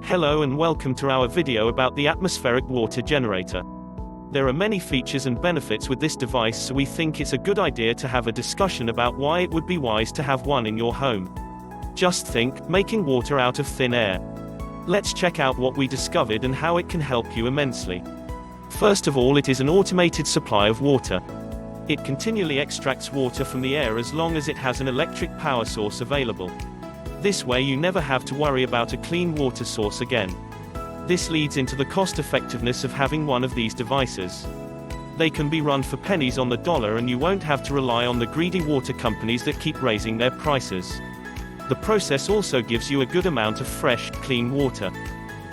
Hello and welcome to our video about the atmospheric water generator. There are many features and benefits with this device, so we think it's a good idea to have a discussion about why it would be wise to have one in your home. Just think, making water out of thin air. Let's check out what we discovered and how it can help you immensely. First of all, it is an automated supply of water. It continually extracts water from the air as long as it has an electric power source available. This way you never have to worry about a clean water source again. This leads into the cost effectiveness of having one of these devices. They can be run for pennies on the dollar, and you won't have to rely on the greedy water companies that keep raising their prices. The process also gives you a good amount of fresh, clean water.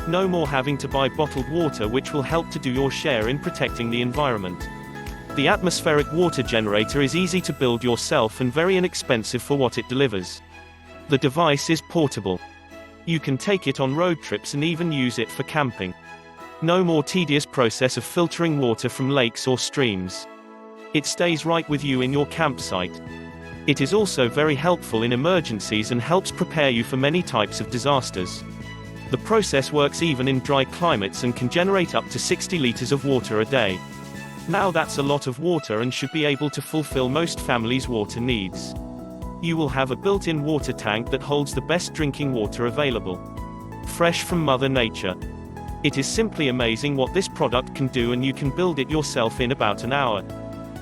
No more having to buy bottled water, which will help to do your share in protecting the environment. The atmospheric water generator is easy to build yourself and very inexpensive for what it delivers. The device is portable. You can take it on road trips and even use it for camping. No more tedious process of filtering water from lakes or streams. It stays right with you in your campsite. It is also very helpful in emergencies and helps prepare you for many types of disasters. The process works even in dry climates and can generate up to 60 liters of water a day. Now that's a lot of water and should be able to fulfill most families' water needs. You will have a built-in water tank that holds the best drinking water available. Fresh from Mother Nature. It is simply amazing what this product can do, and you can build it yourself in about an hour.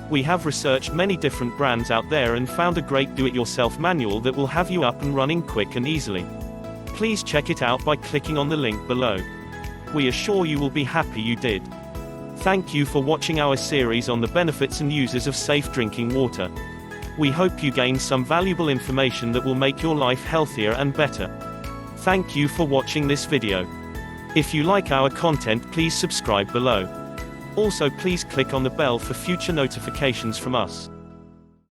We have researched many different brands out there and found a great do-it-yourself manual that will have you up and running quick and easily. Please check it out by clicking on the link below. We are sure you will be happy you did. Thank you for watching our series on the benefits and uses of safe drinking water. We hope you gain some valuable information that will make your life healthier and better. Thank you for watching this video. If you like our content, please subscribe below. Also, please click on the bell for future notifications from us.